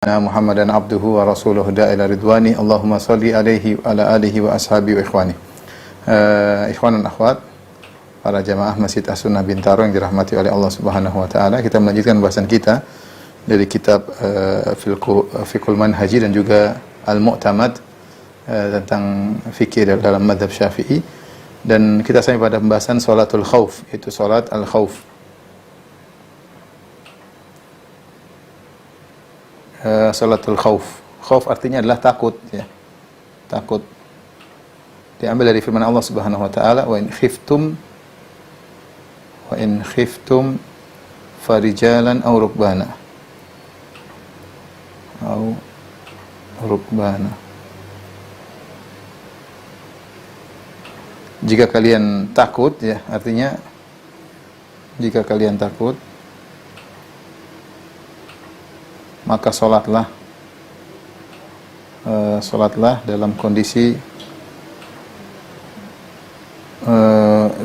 Muhammadan abduhu wa rasuluhu da'ila ridwani Allahumma salli alaihi wa ala alihi wa ashabi wa ikhwani. Ikhwan dan akhwat, para jamaah Masjid As-Sunnah Bintaro yang dirahmati oleh Allah Subhanahu wa taala, kita melanjutkan bahasan kita dari kitab Fiqhul Manhaji dan juga Al-Mu'tamad tentang fikih dalam mazhab Syafi'i, dan kita sampai pada pembahasan salatul khauf, yaitu salat al-khauf. Salatul khauf. Khauf artinya adalah takut, ya. Takut. Diambil dari firman Allah Subhanahu wa taala, wa in khiftum farijalan aw rukbana. Jika kalian takut, ya, artinya jika kalian takut, maka solatlah dalam kondisi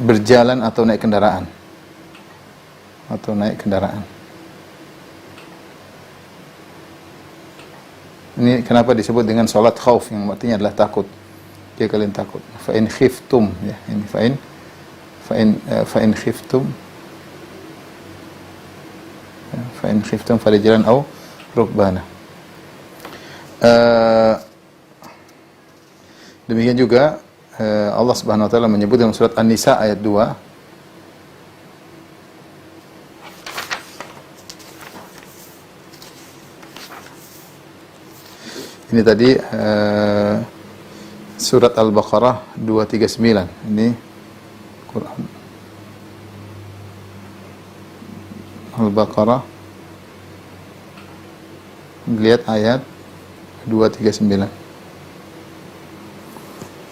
berjalan atau naik kendaraan. Ini kenapa disebut dengan solat khauf, yang artinya adalah takut. Jika kalian takut. Fa in khiftum, ya, ini fa in khiftum farijalan aw rukbana. Demikian juga Allah Subhanahu wa taala menyebut dalam surat An-Nisa ayat 2, ini tadi surat Al-Baqarah 239, ini Quran Al-Baqarah, lihat ayat 239.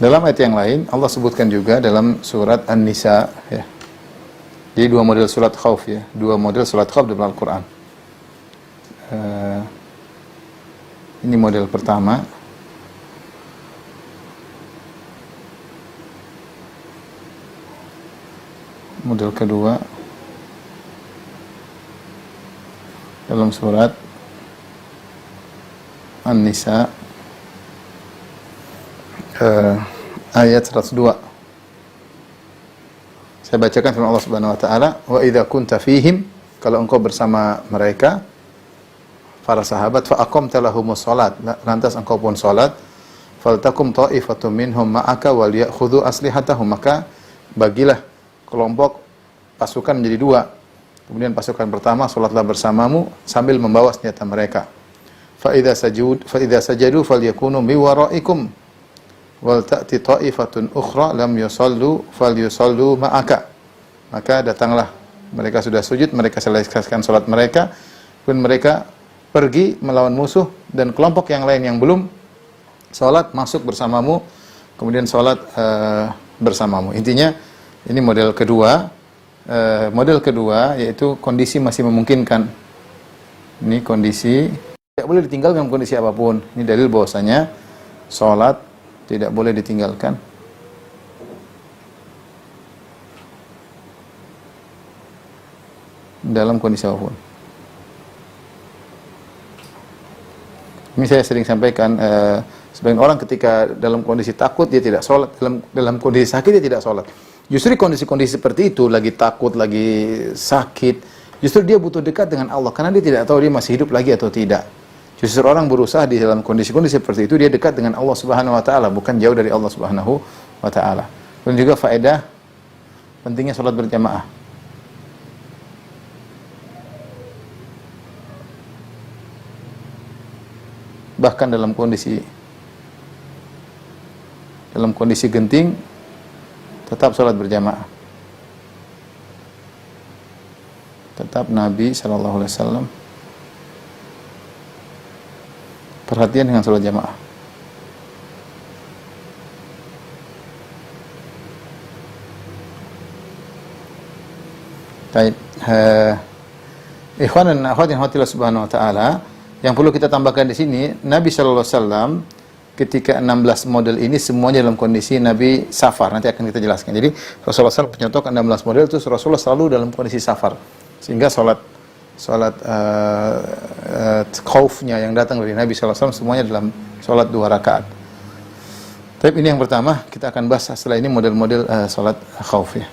Dalam ayat yang lain Allah sebutkan juga dalam surat An-Nisa, ya. Jadi dua model surat khauf, ya. Dua model surat khauf dalam Al-Quran. Ini model pertama. Model kedua dalam surat An-Nisa ayat 102. Saya bacakan firman Allah Subhanahu wa taala, wa idza kunta fihim, kalau engkau bersama mereka, para sahabat, fa aqamta lahumus shalat, lantas engkau pun salat, faltakum ta'ifatum minhum ma'aka wal ya'khudhu aslihatahum, maka bagilah kelompok pasukan menjadi dua. Kemudian pasukan pertama salatlah bersamamu sambil membawa senjata mereka. Fa idza sajadu falyakunu mi waraikum wal ta'ti ta'ifatun ukhra lam yusallu falyusallu ma'aka. Maka datanglah, mereka sudah sujud, mereka selesaikan salat mereka, kemudian mereka pergi melawan musuh, dan kelompok yang lain yang belum salat masuk bersamamu, kemudian salat bersamamu. Intinya ini model kedua. Model kedua yaitu kondisi masih memungkinkan. Ini kondisi tidak boleh ditinggalkan dalam kondisi apapun. Ini dalil bahwasanya salat tidak boleh ditinggalkan dalam kondisi apapun. Ini saya sering sampaikan, sebagian orang ketika dalam kondisi takut dia tidak sholat, dalam kondisi sakit dia tidak sholat. Justru kondisi-kondisi seperti itu, lagi takut, lagi sakit, justru dia butuh dekat dengan Allah, karena dia tidak tahu dia masih hidup lagi atau tidak. Justru orang berusaha di dalam kondisi-kondisi seperti itu dia dekat dengan Allah Subhanahu wa taala, bukan jauh dari Allah Subhanahu wa taala. Dan juga faedah pentingnya sholat berjamaah. Bahkan dalam kondisi genting tetap sholat berjamaah. Tetap Nabi sallallahu alaihi wasallam perhatian dengan sholat jamaah. Baik, ikhwan dan akhwat yang dirahmati Subhanahu wa taala, yang perlu kita tambahkan di sini, Nabi sallallahu alaihi wasallam ketika 16 model ini semuanya dalam kondisi Nabi safar. Nanti akan kita jelaskan. Jadi Rasulullah SAW penyontok 16 model itu Rasulullah selalu dalam kondisi safar. Sehingga sholat salat khaufnya yang datang dari Nabi sallallahu alaihi wasallam semuanya dalam salat 2 rakaat. Tapi ini yang pertama, kita akan bahas setelah ini model-model salat khauf ya.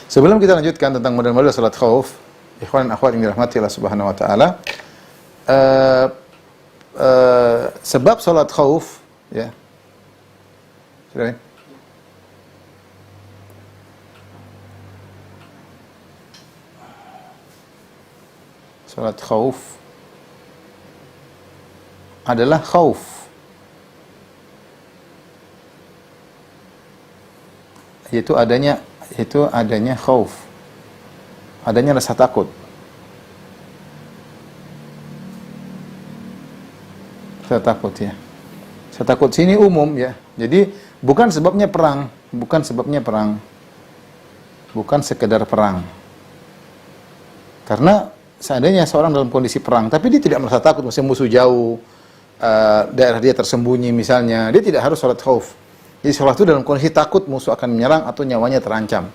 Sebelum kita lanjutkan tentang model-model salat khauf, ikhwan dan akhwat yang dirahmati Allah Subhanahu wa taala, sebab salat khauf ya. Sudah. Salat khauf adalah khauf. Yaitu adanya khauf. Adanya rasa takut. Rasa takut ya. Rasa takut sini umum ya. Jadi bukan sebabnya perang, bukan sekedar perang. Karena seandainya seorang dalam kondisi perang, tapi dia tidak merasa takut, misalnya musuh jauh, daerah dia tersembunyi misalnya, dia tidak harus salat khauf. Jadi salat itu dalam kondisi takut musuh akan menyerang atau nyawanya terancam.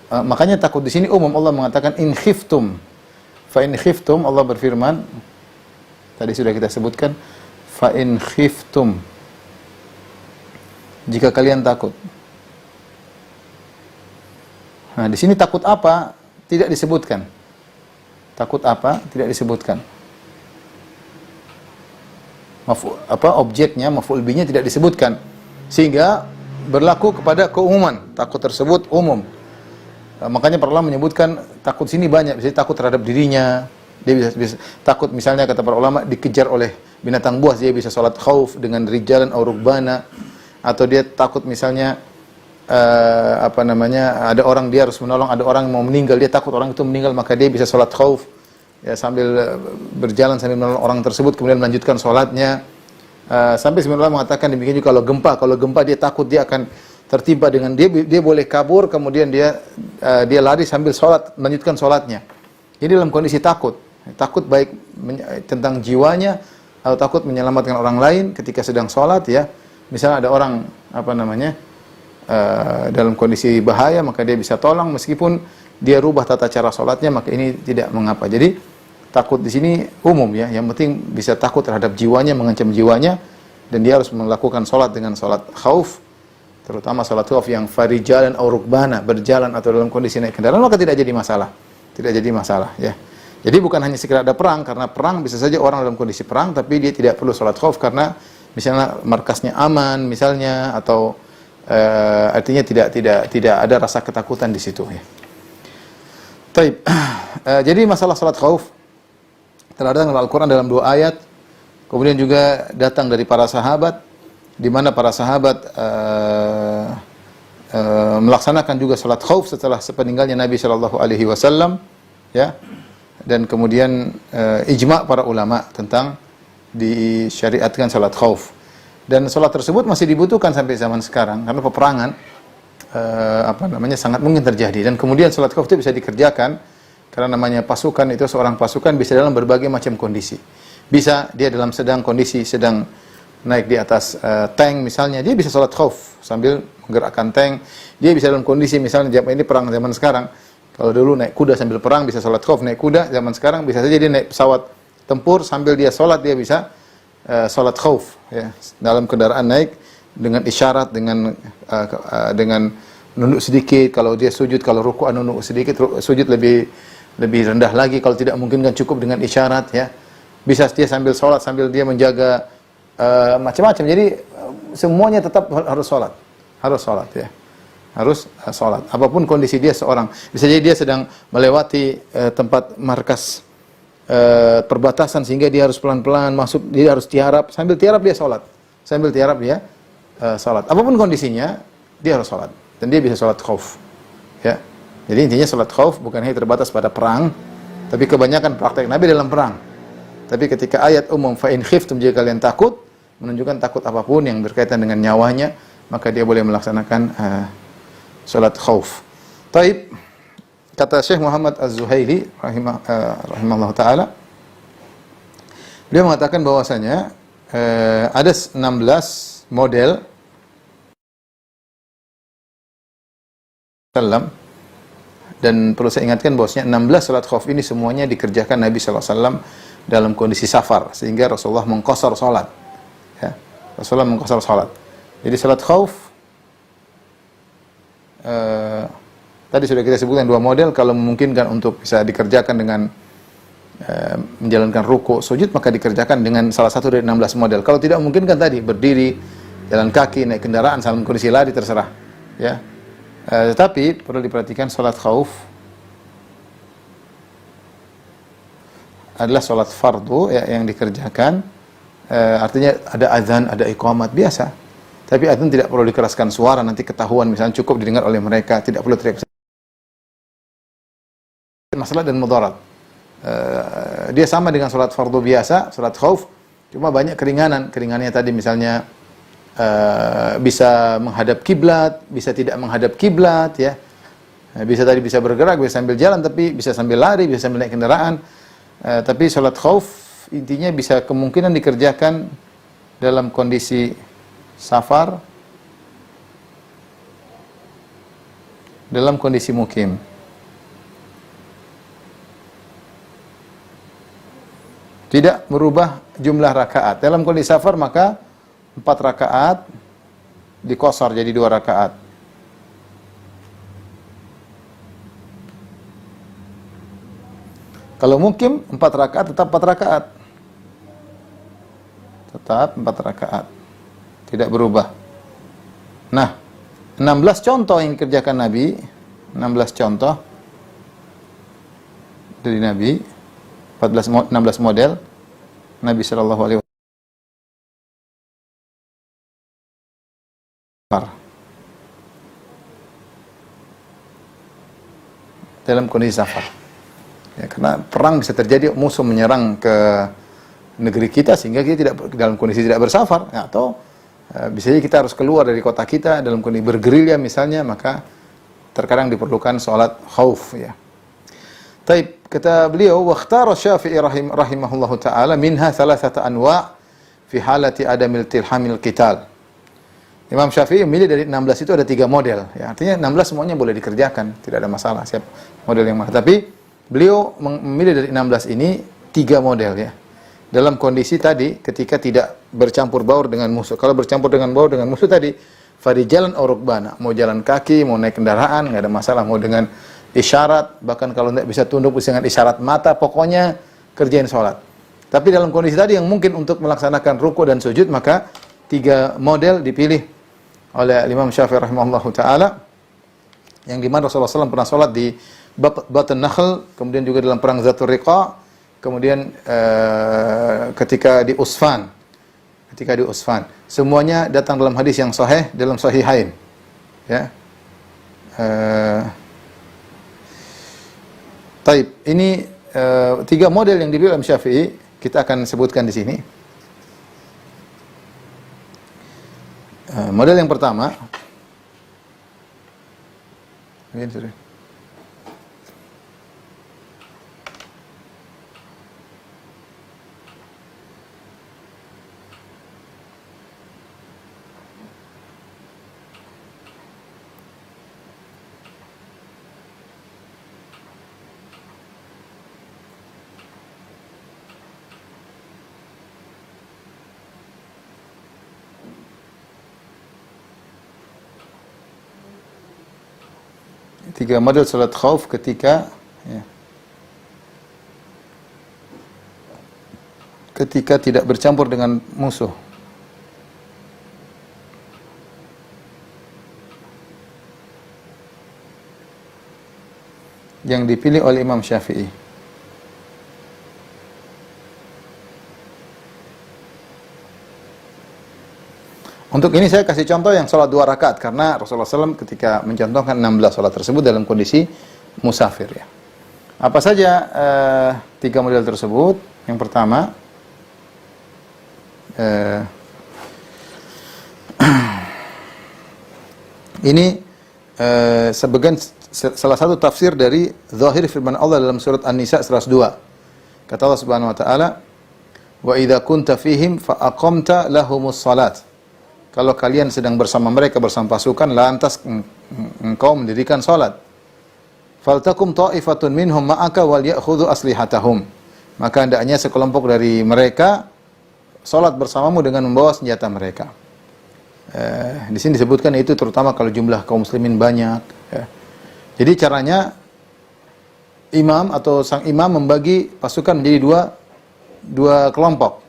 Makanya takut di sini umum. Allah mengatakan in khiftum. Fa in khiftum, Allah berfirman, tadi sudah kita sebutkan, fa in khiftum. Jika kalian takut. Nah, di sini takut apa? Tidak disebutkan. Takut apa? Tidak disebutkan. Objeknya, maf'ul bihnya tidak disebutkan. Sehingga berlaku kepada keumuman. Takut tersebut umum. Makanya para ulama menyebutkan takut sini banyak. Bisa takut terhadap dirinya. Dia bisa takut misalnya kata para ulama dikejar oleh binatang buas, dia bisa salat khauf dengan rijalan aw rukbana. Atau dia takut misalnya ada orang dia harus menolong, ada orang yang mau meninggal, dia takut orang itu meninggal, maka dia bisa sholat khauf ya, sambil berjalan sambil menolong orang tersebut, kemudian melanjutkan sholatnya. Sampai sebenarnya mengatakan demikian juga kalau gempa dia takut dia akan tertimpa dengan dia boleh kabur, kemudian dia lari sambil sholat, melanjutkan sholatnya. Jadi dalam kondisi takut baik tentang jiwanya atau takut menyelamatkan orang lain ketika sedang sholat ya. Misalnya ada orang dalam kondisi bahaya, maka dia bisa tolong meskipun dia rubah tata cara sholatnya, maka ini tidak mengapa. Jadi takut di sini umum ya, yang penting bisa takut terhadap jiwanya, mengancam jiwanya, dan dia harus melakukan sholat dengan sholat khauf, terutama sholat khauf yang farijalan aw rukbana, berjalan atau dalam kondisi naik kendaraan, maka tidak jadi masalah ya. Jadi bukan hanya sekedar ada perang, karena perang bisa saja orang dalam kondisi perang tapi dia tidak perlu sholat khauf karena misalnya markasnya aman misalnya, atau artinya tidak ada rasa ketakutan di situ ya. Taib. Jadi masalah salat khauf terkadang dalam Al-Qur'an dalam 2 ayat, kemudian juga datang dari para sahabat, di mana para sahabat melaksanakan juga salat khauf setelah sepeninggalnya Nabi sallallahu alaihi wasallam ya. Dan kemudian ijma' para ulama tentang disyariatkan salat khauf. Dan salat tersebut masih dibutuhkan sampai zaman sekarang karena peperangan sangat mungkin terjadi. Dan kemudian salat khauf itu bisa dikerjakan karena namanya pasukan itu, seorang pasukan bisa dalam berbagai macam kondisi. Bisa dia dalam kondisi sedang naik di atas tank misalnya, dia bisa salat khauf sambil menggerakkan tank. Dia bisa dalam kondisi misalnya ini perang zaman sekarang. Kalau dulu naik kuda sambil perang bisa salat khauf, naik kuda zaman sekarang bisa saja dia naik pesawat tempur sambil dia salat, dia bisa salat khauf ya, dalam kendaraan naik dengan isyarat, dengan nunduk sedikit, kalau dia sujud, kalau rukuk nunduk sedikit, sujud lebih rendah lagi, kalau tidak mungkin kan cukup dengan isyarat ya. Bisa dia sambil salat sambil dia menjaga macam-macam. Jadi semuanya tetap harus salat ya. Harus salat. Apapun kondisi dia seorang. Bisa jadi dia sedang melewati tempat markas perbatasan sehingga dia harus pelan-pelan masuk, dia harus tiarap, sambil tiarap dia salat. Salat. Apapun kondisinya, dia harus salat dan dia bisa salat khauf. Ya. Jadi intinya salat khauf bukan hanya terbatas pada perang, tapi kebanyakan praktek Nabi dalam perang. Tapi ketika ayat umum fa in khiftum, jika kalian takut, menunjukkan takut apapun yang berkaitan dengan nyawanya, maka dia boleh melaksanakan salat khauf. Taib. Kata Syekh Muhammad Az-Zuhaili rahimahullah taala, beliau mengatakan bahwasanya ada 16 model wasallam. Dan perlu saya ingatkan bahwasanya 16 salat khauf ini semuanya dikerjakan Nabi sallallahu alaihi wasallam dalam kondisi safar, sehingga Rasulullah mengqasar salat. Ya. Rasulullah mengqasar salat. Jadi salat khauf tadi sudah kita sebutkan dua model. Kalau memungkinkan untuk bisa dikerjakan dengan menjalankan ruku, sujud, maka dikerjakan dengan salah satu dari 16 model. Kalau tidak memungkinkan tadi berdiri, jalan kaki, naik kendaraan, dalam kondisi lari, terserah. Ya. Tetapi perlu diperhatikan salat khauf adalah salat fardu ya, yang dikerjakan. Artinya ada azan, ada iqamat biasa. Tapi azan tidak perlu dikeraskan suara, nanti ketahuan, misalnya cukup didengar oleh mereka, tidak perlu teriak. Masalah dan mudarat. Dia sama dengan salat fardu biasa, salat khauf, cuma banyak keringanan. Keringanannya tadi misalnya bisa menghadap kiblat, bisa tidak menghadap kiblat, ya. Bisa tadi bisa bergerak, bisa sambil jalan, tapi bisa sambil lari, bisa sambil naik kendaraan. Tapi salat khauf intinya bisa kemungkinan dikerjakan dalam kondisi safar, dalam kondisi mukim. Tidak merubah jumlah rakaat. Dalam kondisi safar maka 4 rakaat dikosor jadi 2 rakaat. Kalau mukim 4 rakaat tetap 4 rakaat. Tetap 4 rakaat. Tidak berubah. Nah, 16 contoh yang dikerjakan Nabi, 16 contoh dari Nabi, 16 model Nabi sallallahu alaihi wasallam dalam kondisi safar. Ya, karena perang bisa terjadi, musuh menyerang ke negeri kita sehingga kita tidak dalam kondisi tidak bersafar, ya, atau bisa jadi kita harus keluar dari kota kita dalam kondisi bergerilya misalnya, maka terkadang diperlukan salat khauf, ya. Taib, kata beliau, wakhtara Syafi'i rahimahullahu taala minha thalathata anwa' fi halati adamil tilhamil qital. Imam Syafi'i memilih dari 16 itu ada 3 model, ya. Artinya 16 semuanya boleh dikerjakan, tidak ada masalah siapa model yang mana. Tapi beliau memilih dari 16 ini 3 model, ya. Dalam kondisi tadi ketika tidak bercampur baur dengan musuh. Kalau bercampur dengan baur dengan musuh tadi, farijalan aw rukbana, mau jalan kaki, mau naik kendaraan, enggak ada masalah, mau dengan isyarat, bahkan kalau tidak bisa tunduk dengan isyarat mata, pokoknya kerjain sholat. Tapi dalam kondisi tadi yang mungkin untuk melaksanakan ruku dan sujud, maka 3 model dipilih oleh Imam Syafi'i rahimahullahu taala, yang di mana Rasulullah SAW pernah sholat di Batn Nakhl, kemudian juga dalam perang Zatul Riqa, kemudian ketika di Usfan. Semuanya datang dalam hadis yang sahih dalam Sahihain. Ya. Taib, ini 3 model yang dipilih Imam Syafi'i, kita akan sebutkan di sini. Model yang pertama, tiga model salat khauf ketika tidak bercampur dengan musuh. Yang dipilih oleh Imam Syafi'i. Untuk ini saya kasih contoh yang salat 2 rakaat, karena Rasulullah SAW ketika mencontohkan 16 salat tersebut dalam kondisi musafir, ya. Apa saja 3 model tersebut? Yang pertama, ini salah satu tafsir dari zahir firman Allah dalam surat An-Nisa 102. Kata Allah Subhanahu wa taala, "Wa idza kunta fihim fa aqamta lahumus salat." kalau kalian sedang bersama mereka, bersama pasukan, lantas engkau mendirikan salat. Faltakum ta'ifatun minhum ma'aka wal ya'khudhu aslihatahum. Maka hendaknya sekelompok dari mereka salat bersamamu dengan membawa senjata mereka. Di sini disebutkan itu terutama kalau jumlah kaum muslimin banyak. Ya. Jadi caranya imam atau sang imam membagi pasukan menjadi dua kelompok.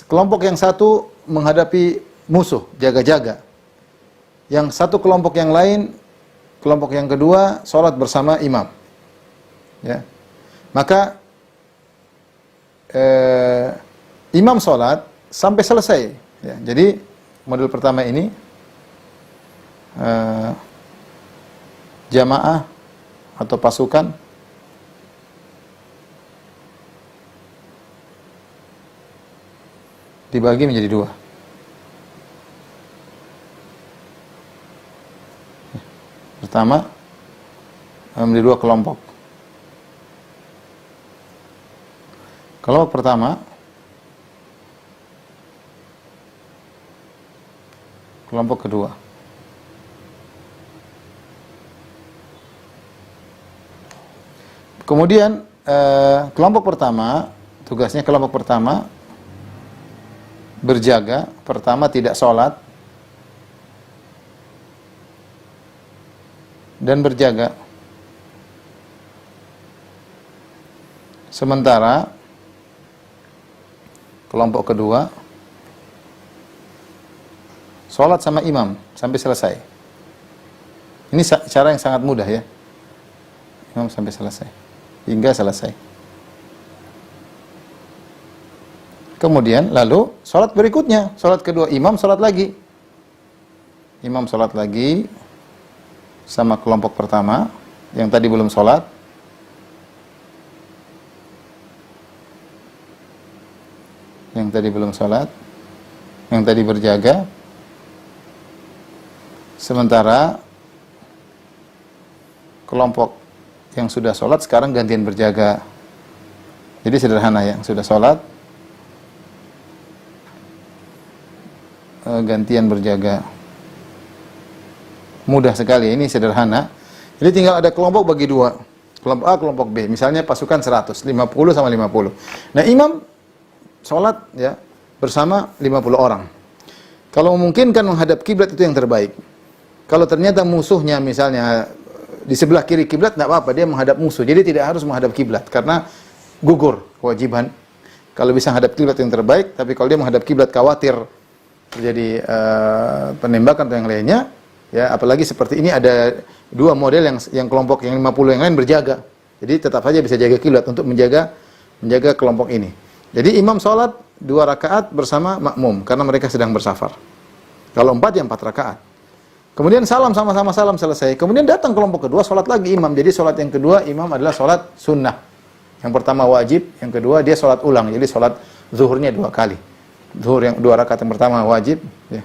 Kelompok yang satu menghadapi musuh, jaga-jaga. Yang satu kelompok yang lain, kelompok yang kedua, sholat bersama imam. Ya. Maka imam sholat sampai selesai. Ya. Jadi model pertama ini jamaah atau pasukan dibagi menjadi dua. Pertama, menjadi dua kelompok. Kelompok pertama, kelompok kedua. Kemudian kelompok pertama, tugasnya kelompok pertama berjaga, pertama tidak sholat dan berjaga. Sementara kelompok kedua sholat sama imam sampai selesai. Ini cara yang sangat mudah ya. Imam sampai selesai, hingga selesai. Kemudian lalu sholat berikutnya, sholat kedua imam sholat lagi. Imam sholat lagi sama kelompok pertama yang tadi belum sholat. Yang tadi belum sholat, yang tadi berjaga. Sementara kelompok yang sudah sholat sekarang gantian berjaga. Jadi sederhana, yang sudah sholat gantian berjaga. Mudah sekali, ini sederhana. Jadi tinggal ada kelompok bagi dua. Kelompok A, kelompok B. Misalnya pasukan 100, 50 sama 50. Nah, imam sholat ya bersama 50 orang. Kalau memungkinkan menghadap kiblat itu yang terbaik. Kalau ternyata musuhnya misalnya di sebelah kiri kiblat, tidak apa-apa, dia menghadap musuh. Jadi tidak harus menghadap kiblat karena gugur kewajiban. Kalau bisa menghadap kiblat yang terbaik, tapi kalau dia menghadap kiblat khawatir terjadi penembakan atau yang lainnya, ya apalagi seperti ini ada dua model yang kelompok yang 50 yang lain berjaga. Jadi tetap saja bisa jaga kiblat untuk menjaga kelompok ini. Jadi imam sholat 2 rakaat bersama makmum karena mereka sedang bersafar. Kalau 4 ya 4 rakaat. Kemudian salam sama-sama salam selesai. Kemudian datang kelompok kedua sholat lagi imam. Jadi sholat yang kedua imam adalah sholat sunnah. Yang pertama wajib, yang kedua dia sholat ulang. Jadi sholat zuhurnya 2 kali. Zuhur yang 2 rakaat yang pertama wajib, ya.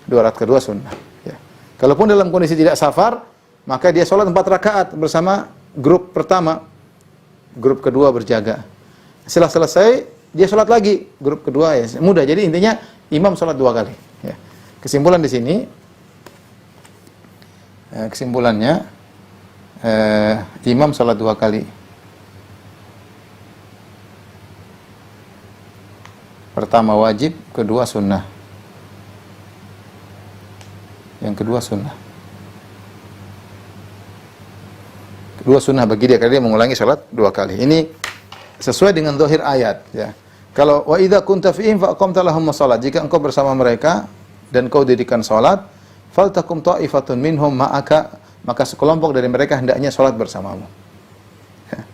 2 rakaat kedua sunnah. Ya. Kalaupun dalam kondisi tidak safar, maka dia sholat 4 rakaat bersama grup pertama, grup kedua berjaga. Setelah selesai, dia sholat lagi, grup kedua ya mudah. Jadi intinya imam sholat 2 kali. Ya. Kesimpulan di sini, kesimpulannya imam sholat 2 kali. Pertama wajib, kedua sunnah. Yang kedua sunnah. Kedua sunnah bagi dia karena dia mengulangi salat 2 kali. Ini sesuai dengan zahir ayat ya. Kalau wa idza kunta fihim fa aqamta lahum shalat, jika engkau bersama mereka dan kau dirikan salat, faltakum ta'ifatun minhum ma'aka, maka sekelompok dari mereka hendaknya salat bersamamu. Ya.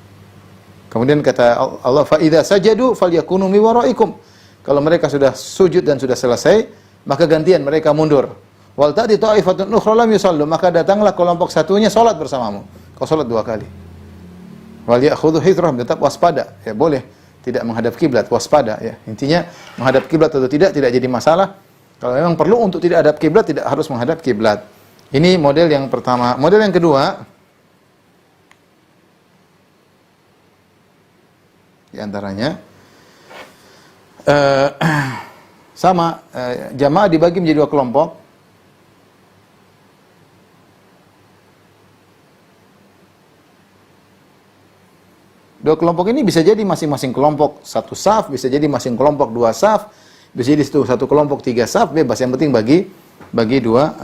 Kemudian kata Allah, fa idza sajadu falyakunu mi waraikum. Kalau mereka sudah sujud dan sudah selesai, maka gantian mereka mundur. Wal ta'ti ta'ifatun ukhra lam yusallu, maka datanglah kelompok satunya salat bersamamu. Kau salat 2 kali. Wal ya'khudhu hidrahum, tetap waspada. Ya boleh tidak menghadap kiblat, waspada ya. Intinya menghadap kiblat atau tidak jadi masalah. Kalau memang perlu untuk tidak hadap kiblat, tidak harus menghadap kiblat. Ini model yang pertama. Model yang kedua, di antaranya Sama, jamaah dibagi menjadi dua kelompok. Dua kelompok ini bisa jadi masing-masing kelompok satu saf, bisa jadi masing kelompok dua saf, bisa jadi satu kelompok tiga saf, bebas. Yang penting bagi dua.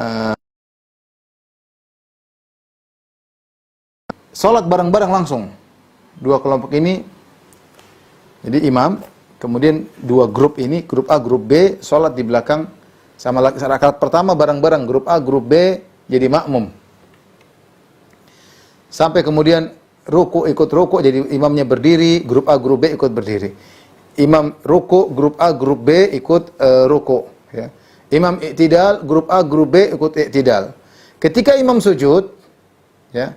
Sholat bareng-bareng langsung. Dua kelompok ini, jadi imam, kemudian dua grup ini, grup A, grup B, sholat di belakang sama rakaat pertama bareng-bareng, grup A, grup B jadi makmum. Sampai kemudian ruku ikut ruku, jadi imamnya berdiri, grup A, grup B ikut berdiri. Imam ruku, grup A, grup B ikut ruku. Ya. Imam i'tidal, grup A, grup B ikut i'tidal. Ketika imam sujud, ya,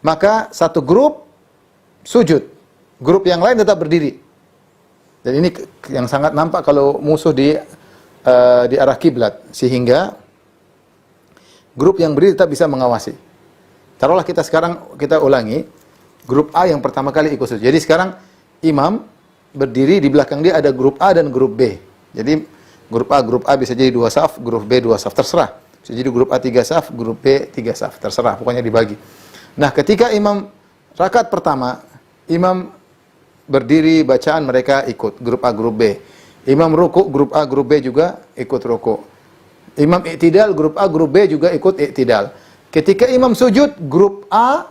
maka satu grup sujud, grup yang lain tetap berdiri. Dan ini yang sangat nampak kalau musuh di arah kiblat, sehingga grup yang berdiri tetap bisa mengawasi. Taruhlah kita ulangi, grup A yang pertama kali ikut sujud. Jadi sekarang imam berdiri, di belakang dia ada grup A dan grup B. Jadi grup A bisa jadi dua saf, grup B dua saf, terserah. Bisa jadi grup A tiga saf, grup B tiga saf, terserah. Pokoknya dibagi. Nah, ketika imam rakaat pertama, imam berdiri, bacaan mereka ikut, grup A, grup B. Imam ruku, grup A, grup B juga ikut ruku. Imam i'tidal, grup A, grup B juga ikut i'tidal. Ketika imam sujud, grup A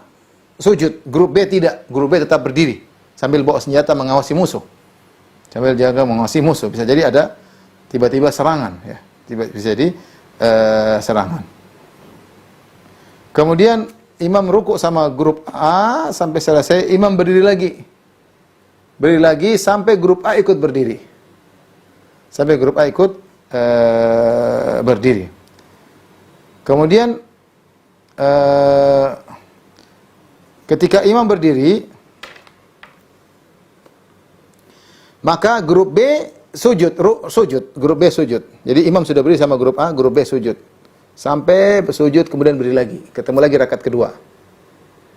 sujud, grup B tidak. Grup B tetap berdiri sambil bawa senjata mengawasi musuh. Sambil jaga mengawasi musuh. Bisa jadi ada tiba-tiba serangan, ya. Bisa jadi serangan. Kemudian imam ruku sama grup A sampai selesai, imam berdiri lagi. Berdiri lagi sampai grup A ikut berdiri. Sampai grup A ikut berdiri. Kemudian ketika imam berdiri, maka grup B sujud, grup B sujud. Jadi imam sudah berdiri sama grup A, grup B sujud. Sampai sujud kemudian berdiri lagi. Ketemu lagi rakaat kedua.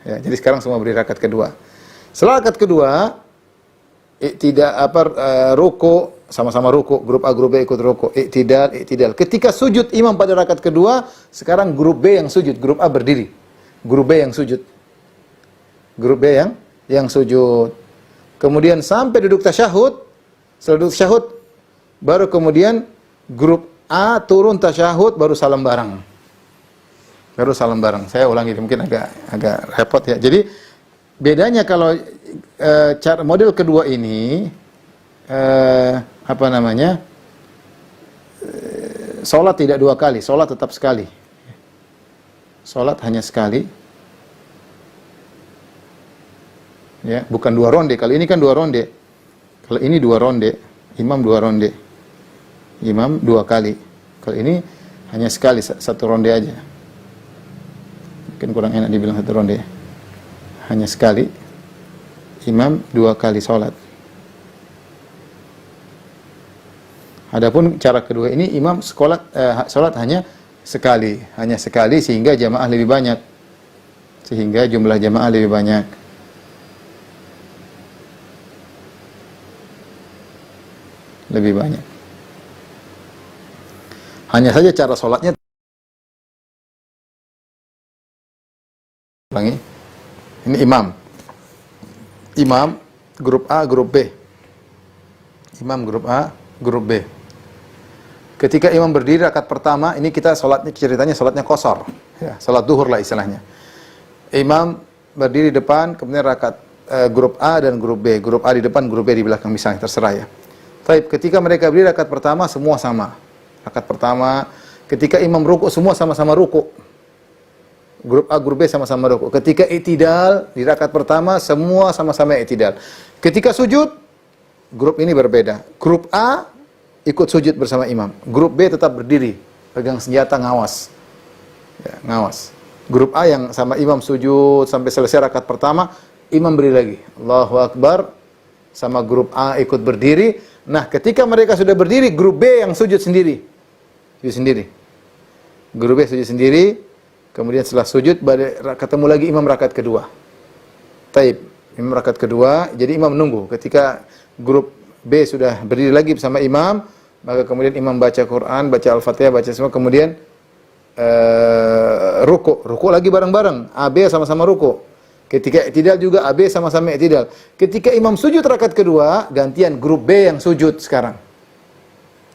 Ya, jadi sekarang semua berdiri rakaat kedua. Setelah rakaat kedua, ruku, sama-sama ruku, grup A, grup B ikut ruku, i'tidal. Ketika sujud imam pada rakaat kedua, sekarang grup B yang sujud, grup A berdiri. Grup B yang sujud. Grup B yang sujud. Kemudian sampai duduk tasyahud, setelah duduk tasyahud, baru kemudian grup A turun tasyahud, baru salam bareng. Baru salam bareng. Saya ulangi, mungkin agak repot ya. Jadi bedanya kalau cara model kedua ini, sholat tidak dua kali, sholat tetap sekali. Sholat hanya sekali. Ya, bukan dua ronde. Kalau ini kan dua ronde. Kalau ini dua ronde, imam dua ronde. Imam dua kali. Kalau ini hanya sekali, satu ronde aja. Mungkin kurang enak dibilang satu ronde. Hanya sekali. Imam dua kali sholat. Adapun cara kedua ini, imam sholat hanya sekali sehingga jamaah lebih banyak. Sehingga jumlah jamaah lebih banyak. Lebih banyak. Hanya saja cara sholatnya. Ini imam. Imam, grup A, grup B. Imam, grup A, grup B. Ketika imam berdiri rakaat pertama, ini kita ceritanya sholatnya qashar. Ya, sholat duhur lah istilahnya. Imam berdiri depan, kemudian rakaat grup A dan grup B. Grup A di depan, grup B di belakang, misalnya, terserah ya. Baik, ketika mereka berdiri rakaat pertama, semua sama. Rakaat pertama, ketika imam ruku, semua sama-sama ruku. Grup A, grup B sama-sama ruku. Ketika i'tidal, di rakaat pertama, semua sama-sama i'tidal. Ketika sujud, grup ini berbeda. Grup A ikut sujud bersama imam. Grup B tetap berdiri, pegang senjata, ngawas. Ya, ngawas. Grup A yang sama imam sujud sampai selesai rakaat pertama, imam berdiri lagi. Allahu Akbar. Sama grup A ikut berdiri. Nah, ketika mereka sudah berdiri, grup B yang sujud sendiri. Sujud sendiri. Grup B sujud sendiri. Kemudian setelah sujud, ketemu lagi imam rakaat kedua. Taib. Imam rakaat kedua, jadi imam menunggu. Ketika grup B sudah berdiri lagi bersama imam, maka kemudian imam baca Quran, baca Al-Fatihah, baca semua, kemudian ruku lagi bareng-bareng, A B sama-sama ruku. Ketika i'tidal juga A B sama-sama i'tidal. Ketika imam sujud rakaat kedua, gantian grup B yang sujud sekarang.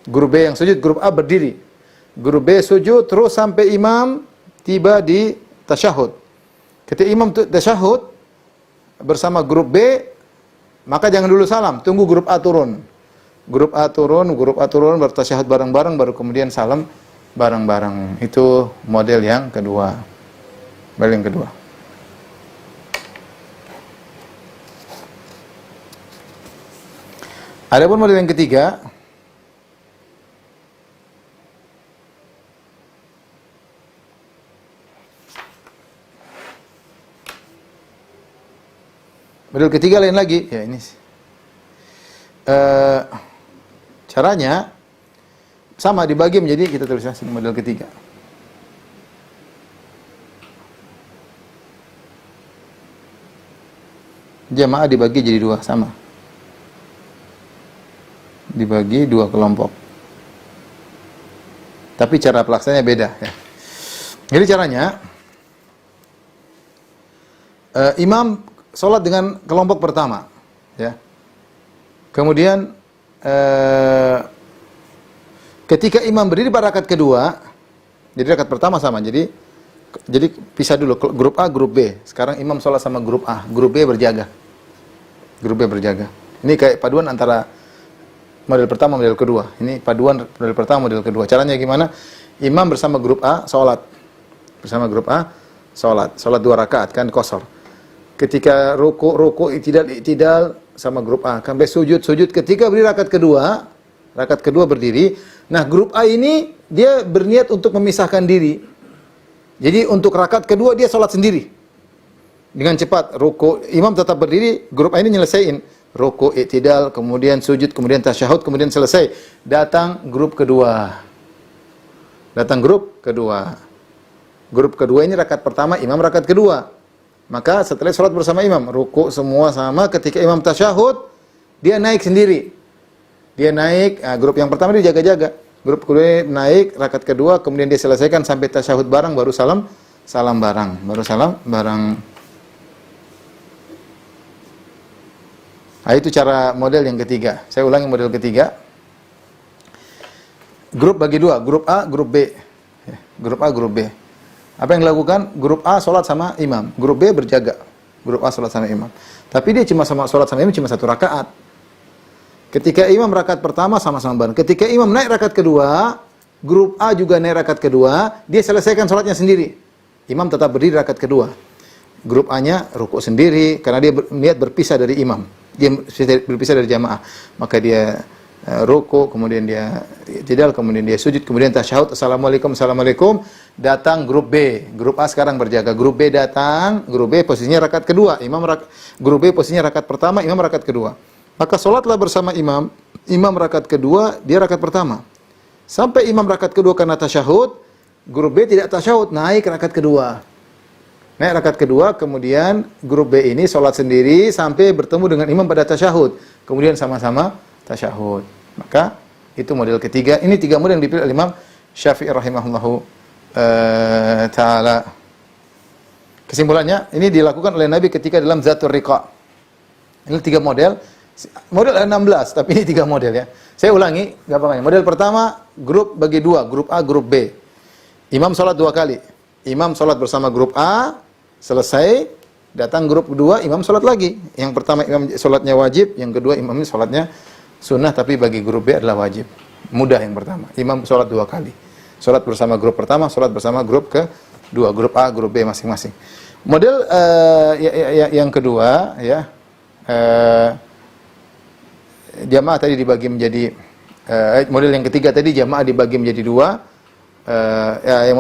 Grup B yang sujud, grup A berdiri. Grup B sujud terus sampai imam tiba di tasyahud. Ketika imam tasyahud bersama grup B, maka jangan dulu salam, tunggu grup A turun. Grup A turun bertasyahud bareng-bareng, baru kemudian salam bareng-bareng. Itu model yang kedua. Model yang kedua. Adapun model yang ketiga, model ketiga lain lagi. Ya ini caranya sama, dibagi menjadi, kita tuliskan sini model ketiga. Jamaah dibagi jadi dua, sama. Dibagi dua kelompok. Tapi cara pelaksananya beda ya. Jadi caranya imam sholat dengan kelompok pertama ya. Kemudian ketika imam berdiri pada rakaat kedua, jadi rakaat pertama sama, jadi pisah dulu grup A, grup B. Sekarang imam sholat sama grup A, grup B berjaga. Grup B berjaga. Ini kayak paduan antara model pertama, model kedua. Ini paduan model pertama, model kedua. Caranya gimana? Imam bersama grup A sholat, bersama grup A sholat 2 rakaat kan qashar. Ketika ruku i'tidal sama grup A, sampai sujud. Ketika berdiri rakaat kedua berdiri. Nah, grup A ini dia berniat untuk memisahkan diri. Jadi untuk rakaat kedua dia sholat sendiri. Dengan cepat, ruku, imam tetap berdiri, grup A ini nyelesain. Ruku, i'tidal, kemudian sujud, kemudian tasyahud, kemudian selesai. Datang grup kedua. Grup kedua ini rakaat pertama, imam rakaat kedua. Maka setelah sholat bersama imam, ruku semua sama, ketika imam tasyahud, dia naik sendiri. Dia naik, grup yang pertama dia jaga-jaga. Grup kedua naik, rakaat kedua, kemudian dia selesaikan sampai tasyahud bareng, baru salam bareng. Nah, itu cara model yang ketiga. Saya ulangi model ketiga. Grup bagi dua, grup A, grup B. Grup A, grup B. Apa yang dilakukan? Grup A sholat sama imam, grup B berjaga. Grup A sholat sama imam. Tapi dia sholat sama imam cuma 1 rakaat. Ketika imam rakaat pertama sama-sama bareng. Ketika imam naik rakaat kedua, grup A juga naik rakaat kedua, dia selesaikan sholatnya sendiri. Imam tetap berdiri rakaat kedua. Grup A-nya rukuk sendiri karena dia niat berpisah dari imam. Dia berpisah dari jamaah. Maka dia rukuk, kemudian dia i'tidal, kemudian dia sujud, kemudian tasyahud, assalamualaikum. Datang grup B. Grup A sekarang berjaga. Grup B datang, grup B posisinya rakaat kedua. Grup B posisinya rakaat pertama, imam rakaat kedua. Maka sholatlah bersama imam. Imam rakaat kedua, dia rakaat pertama. Sampai imam rakaat kedua karena tasyahud, grup B tidak tasyahud, naik rakaat kedua. Naik rakaat kedua, kemudian grup B ini sholat sendiri sampai bertemu dengan imam pada tasyahud. Kemudian sama-sama tasyahud. Maka itu model ketiga. Ini 3 model yang dipilih oleh Imam Syafi'i rahimahullahu ta'ala. Kesimpulannya, ini dilakukan oleh Nabi ketika dalam Zatul Riqa. Ini 3 model. Model 16, tapi ini 3 model ya. Saya ulangi gampangnya. Model pertama, grup bagi 2, grup A, grup B. Imam sholat 2 kali. Imam sholat bersama grup A, selesai, datang grup kedua, imam sholat lagi. Yang pertama imam sholatnya wajib, yang kedua imam sholatnya sunnah, tapi bagi grup B adalah wajib. Mudah yang pertama. Imam sholat 2 kali. Sholat bersama grup pertama, sholat bersama grup kedua, grup A, grup B masing-masing. Model yang kedua, ya, jamaah tadi dibagi menjadi, model yang ketiga tadi jamaah dibagi menjadi 2.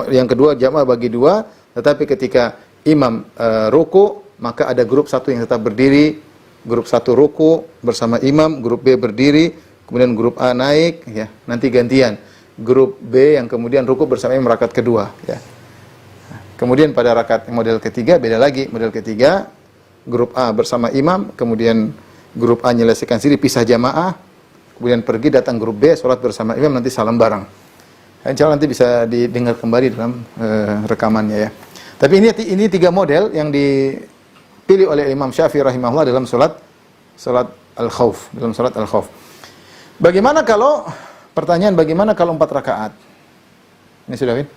Yang kedua jamaah bagi 2, tetapi ketika imam ruku, maka ada grup 1 yang tetap berdiri, grup 1 ruku bersama imam, grup B berdiri, kemudian grup A naik, ya, nanti gantian. Grup B yang kemudian ruku bersama imam rakaat kedua, ya. Kemudian pada rakaat model ketiga beda lagi. Model ketiga, grup A bersama imam, kemudian grup A menyelesaikan sendiri, pisah jamaah, kemudian pergi datang grup B, sholat bersama imam, nanti salam bareng. Insya Allah nanti bisa didengar kembali dalam rekamannya ya. Tapi ini 3 model yang dipilih oleh Imam Syafi'i rahimahullah dalam salat al-khauf, dalam salat al-khauf. Bagaimana kalau bagaimana kalau 4 rakaat? Ini sudah, Win?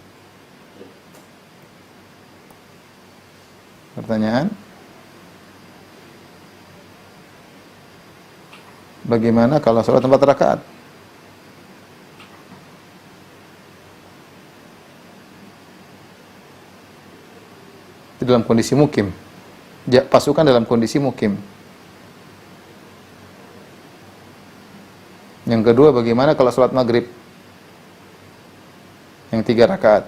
Pertanyaan. Bagaimana kalau salat 4 rakaat? Di dalam kondisi mukim. Pasukan dalam kondisi mukim. Yang kedua, bagaimana kalau salat maghrib? Yang 3 rakaat.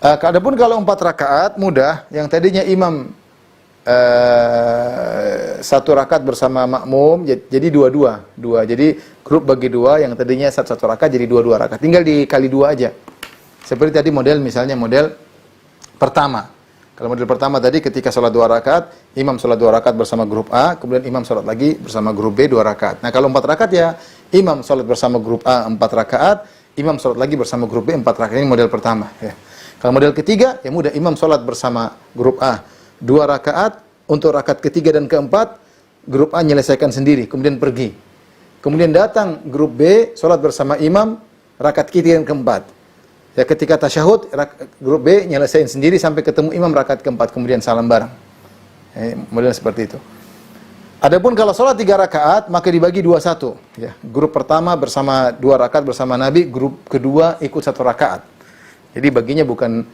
Adapun kalau 4 rakaat mudah, yang tadinya imam 1 rakaat bersama makmum, jadi dua. Jadi grup bagi 2, yang tadinya 1 rakaat jadi 2 rakaat. Tinggal dikali 2 aja. Seperti tadi misalnya model pertama. Kalau model pertama tadi ketika sholat 2 rakaat, imam sholat 2 rakaat bersama grup A, kemudian imam sholat lagi bersama grup B 2 rakaat. Nah kalau 4 rakaat ya, imam sholat bersama grup A 4 rakaat, imam sholat lagi bersama grup B 4 rakaat. Ini model pertama ya. Kalau model ketiga, ya mudah, imam sholat bersama grup A 2 rakaat, untuk rakaat ketiga dan keempat, grup A menyelesaikan sendiri, kemudian pergi. Kemudian datang grup B, sholat bersama imam, rakaat ketiga dan keempat. Ya ketika tasyahud, grup B nyelesain sendiri sampai ketemu imam rakaat keempat, kemudian salam bareng. Model seperti itu. Adapun kalau sholat 3 rakaat, maka dibagi 2-1. Ya, grup pertama bersama 2 rakaat bersama Nabi, grup kedua ikut 1 rakaat. Jadi baginya bukan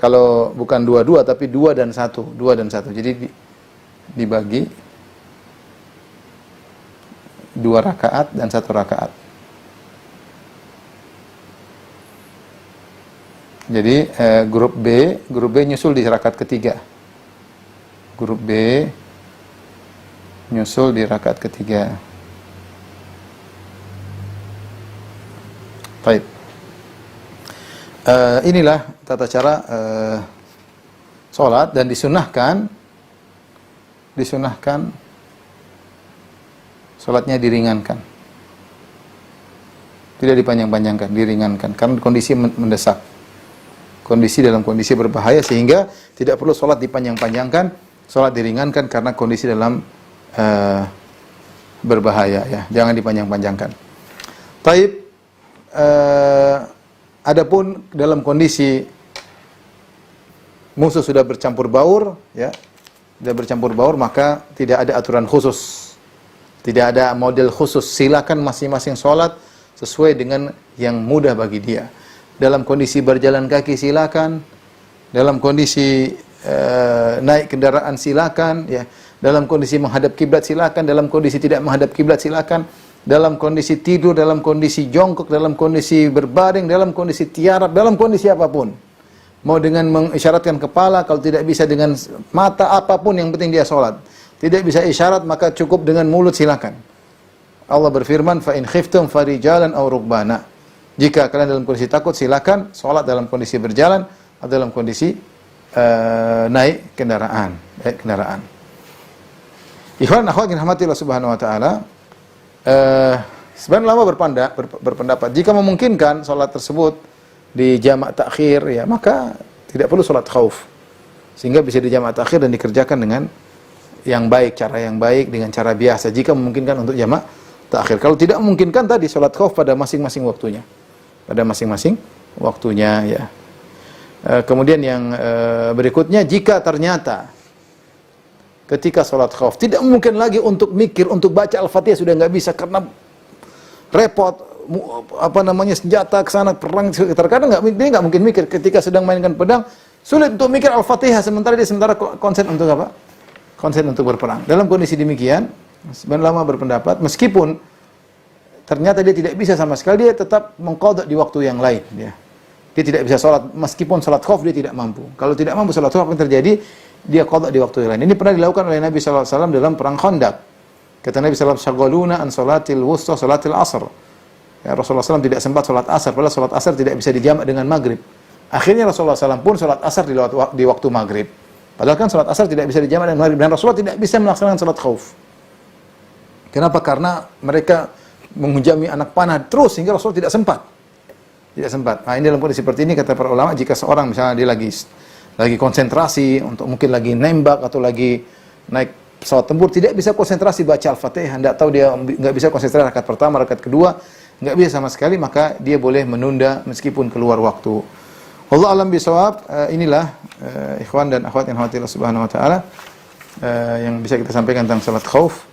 2-2 tapi 2 dan 1. Jadi dibagi 2 rakaat dan 1 rakaat. Jadi grup B nyusul di rakaat ketiga. Grup B nyusul di rakaat ketiga. Baik. Inilah tata cara sholat, dan disunahkan sholatnya diringankan, tidak dipanjang-panjangkan, diringankan karena kondisi mendesak, dalam kondisi berbahaya, sehingga tidak perlu sholat dipanjang-panjangkan, sholat diringankan karena kondisi dalam berbahaya ya, jangan dipanjang-panjangkan. Taib. Adapun dalam kondisi musuh sudah bercampur baur, ya, maka tidak ada aturan khusus, tidak ada model khusus. Silakan masing-masing sholat sesuai dengan yang mudah bagi dia. Dalam kondisi berjalan kaki silakan, dalam kondisi naik kendaraan silakan, ya, dalam kondisi menghadap kiblat silakan, dalam kondisi tidak menghadap kiblat silakan. Dalam kondisi tidur, dalam kondisi jongkok, dalam kondisi berbaring, dalam kondisi tiarap, dalam kondisi apapun. Mau dengan mengisyaratkan kepala, kalau tidak bisa dengan mata, apapun yang penting dia sholat. Tidak bisa isyarat, maka cukup dengan mulut silakan. Allah berfirman, فَإِنْ خِفْتُمْ فَرِجَالًا أَوْ رُكْبَانًا. Jika kalian dalam kondisi takut, silakan sholat dalam kondisi berjalan atau dalam kondisi naik kendaraan. Ikhwan akhwat yang dirahmati Allah Subhanahu wa taala. Sebenarnya ulama berpendapat jika memungkinkan sholat tersebut di jamak takhir, ya maka tidak perlu sholat khauf, sehingga bisa di jamak takhir dan dikerjakan dengan yang baik, cara yang baik, dengan cara biasa jika memungkinkan untuk jamak takhir. Kalau tidak memungkinkan tadi sholat khauf pada masing-masing waktunya, ya. Kemudian yang berikutnya, jika ternyata ketika sholat khauf tidak mungkin lagi untuk mikir, untuk baca Al-Fatihah sudah nggak bisa karena repot, senjata ke sana, perang, terkadang dia nggak mungkin mikir. Ketika sedang mainkan pedang, sulit untuk mikir Al-Fatihah, sementara konsen untuk apa? Konsen untuk berperang. Dalam kondisi demikian, sebenarnya ulama berpendapat meskipun ternyata dia tidak bisa sama sekali, dia tetap mengqadha di waktu yang lain, ya. Dia tidak bisa sholat, meskipun sholat khauf dia tidak mampu. Kalau tidak mampu sholat khauf, apa yang terjadi? Dia qadha di waktu yang lain. Ini pernah dilakukan oleh Nabi SAW dalam perang Khandaq. Kata Nabi SAW, "Syaghaluna an salatil wusta salatil asr." Ya, Rasulullah SAW tidak sempat sholat asar, padahal sholat asar tidak bisa dijamak dengan maghrib. Akhirnya Rasulullah SAW pun sholat asar di waktu maghrib. Padahal kan sholat asar tidak bisa dijamak dengan maghrib, dan Rasulullah tidak bisa melaksanakan sholat khauf. Kenapa? Karena mereka menghujami anak panah terus sehingga Rasulullah tidak sempat. Tidak sempat. Nah, ini dalam kondisi seperti ini kata para ulama, jika seorang misalnya dia lagi konsentrasi untuk mungkin lagi nembak atau lagi naik pesawat tempur, tidak bisa konsentrasi baca Al-Fatihah, tidak tahu dia nggak bisa konsentrasi rakaat pertama, rakaat kedua, nggak bisa sama sekali, maka dia boleh menunda meskipun keluar waktu. Allah alam bisawab. Inilah ikhwan dan akhwat yang dirahmati Allah Subhanahu wa taala yang bisa kita sampaikan tentang salat khauf.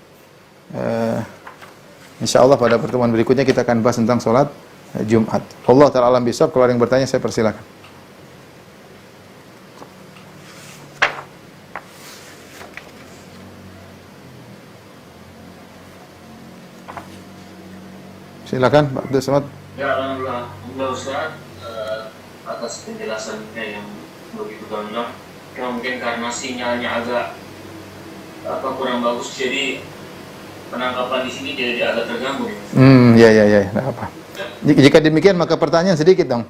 Insyaallah pada pertemuan berikutnya kita akan bahas tentang salat Jumat. Allah taala alam bisawab. Kalau ada yang bertanya saya persilakan. Silakan Pak Abdul Samad. Ya, alhamdulillah Ustaz, atas penjelasannya yang begitu gamblang. Ya, mungkin karena sinyalnya agak kurang bagus, jadi penangkapan di sini jadi agak terganggu. Ya, enggak apa. Jika demikian maka pertanyaan sedikit dong.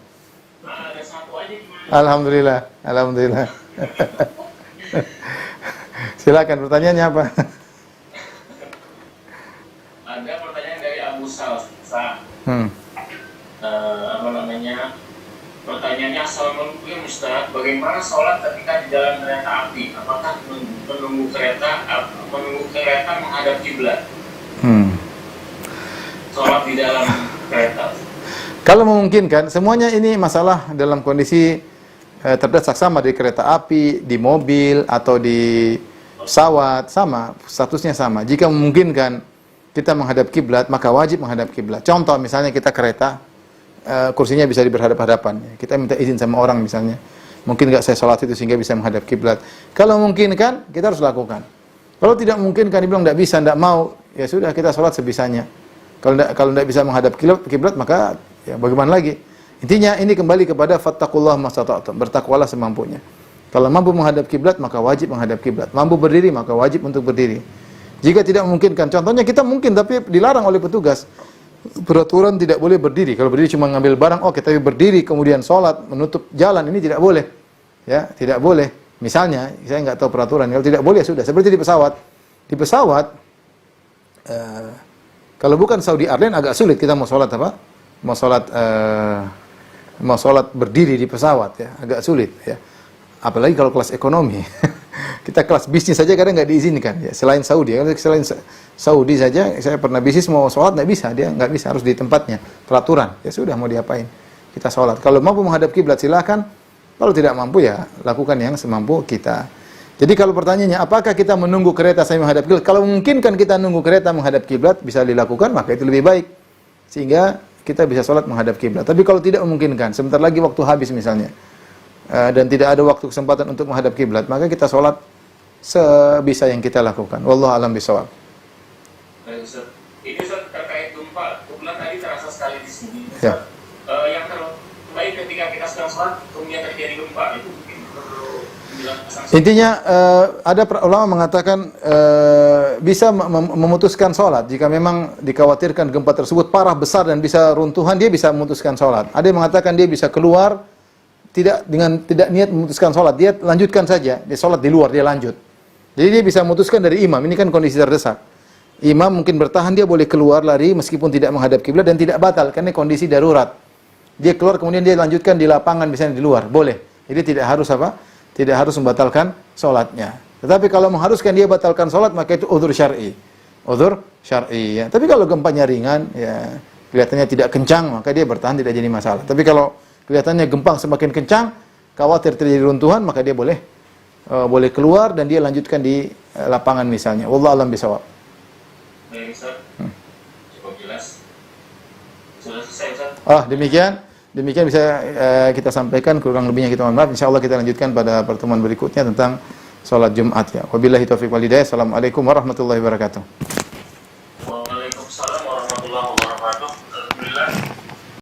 Nah, ada satu aja gimana? Alhamdulillah. Silakan, pertanyaannya apa? Ada pertanyaan dari Abu Salsa. Pertanyaannya, Assalamualaikum Ustaz, bagaimana sholat ketika di dalam kereta api? Apakah menunggu kereta menghadap kiblat? Sholat di dalam kereta. Kalau memungkinkan, semuanya ini masalah dalam kondisi terdesak, sama di kereta api, di mobil atau di pesawat, sama, statusnya sama. Jika memungkinkan kita menghadap kiblat, maka wajib menghadap kiblat. Contoh misalnya kita kereta, kursinya bisa berhadap-hadapan. Kita minta izin sama orang misalnya, mungkin nggak saya sholat itu sehingga bisa menghadap kiblat. Kalau memungkinkan, kita harus lakukan. Kalau tidak memungkinkan, dibilang nggak bisa, nggak mau, ya sudah kita sholat sebisanya. Kalau nggak bisa menghadap kiblat, maka ya bagaimana lagi? Intinya ini kembali kepada fattaqullaha mastata'tum, bertakwalah semampunya. Kalau mampu menghadap kiblat, maka wajib menghadap kiblat. Mampu berdiri, maka wajib untuk berdiri. Jika tidak memungkinkan, contohnya kita mungkin tapi dilarang oleh petugas. Peraturan tidak boleh berdiri. Kalau berdiri cuma ngambil barang, oke, tapi berdiri kemudian sholat, menutup jalan, ini tidak boleh. Ya, tidak boleh. Misalnya, saya nggak tahu peraturan, kalau tidak boleh sudah. Seperti di pesawat. Di pesawat, kalau bukan Saudi Airlines agak sulit kita mau sholat apa? Mau sholat berdiri di pesawat, ya, agak sulit. Ya. Apalagi kalau kelas ekonomi. Kita kelas bisnis saja kadang nggak diizinkan. Ya. Selain Saudi, selain Saudi saja, saya pernah bisnis mau sholat nggak bisa, dia nggak bisa, harus di tempatnya, peraturan. Ya sudah, mau diapain? Kita sholat. Kalau mampu menghadap kiblat silakan. Kalau tidak mampu ya lakukan yang semampu kita. Jadi kalau pertanyaannya, apakah kita menunggu kereta sampai menghadap kiblat? Kalau memungkinkan kita menunggu kereta menghadap kiblat bisa dilakukan, maka itu lebih baik. Sehingga kita bisa sholat menghadap kiblat. Tapi kalau tidak memungkinkan, sebentar lagi waktu habis misalnya, dan tidak ada waktu kesempatan untuk menghadap kiblat, maka kita sholat sebisa yang kita lakukan. Wallahu a'lam bishawab. Ini terkait gempa, kebetulan tadi terasa sekali di sini. Ya. Yang terbaik ketika kita sedang sholat kemudian terjadi gempa, itu mungkin perlu dijelaskan. Intinya ada ulama mengatakan bisa memutuskan sholat jika memang dikhawatirkan gempa tersebut parah besar dan bisa runtuhan, dia bisa memutuskan sholat. Ada yang mengatakan dia bisa keluar tidak niat memutuskan sholat, dia lanjutkan saja, dia sholat di luar, dia lanjut. Jadi dia bisa memutuskan dari imam. Ini kan kondisi terdesak. Imam mungkin bertahan, dia boleh keluar lari meskipun tidak menghadap kiblat dan tidak batal karena kondisi darurat. Dia keluar kemudian dia lanjutkan di lapangan misalnya di luar, boleh. Jadi tidak harus apa? Tidak harus membatalkan sholatnya. Tetapi kalau mengharuskan dia batalkan sholat, maka itu udzur syar'i. Udzur syar'i, ya. Tapi kalau gempanya ringan, ya kelihatannya tidak kencang, maka dia bertahan, tidak jadi masalah. Tapi kalau kelihatannya gempa semakin kencang, khawatir terjadi runtuhan, maka dia boleh keluar dan dia lanjutkan di lapangan misalnya. Wallahu a'lam bishawab. Baik, Ustaz. Cukup jelas. Sudah selesai, Ustaz. Demikian bisa kita sampaikan, kurang lebihnya kita mohon maaf. Insyaallah kita lanjutkan pada pertemuan berikutnya tentang salat Jumat, ya. Wabillahi taufiq wal hidayah. Assalamualaikum warahmatullahi wabarakatuh.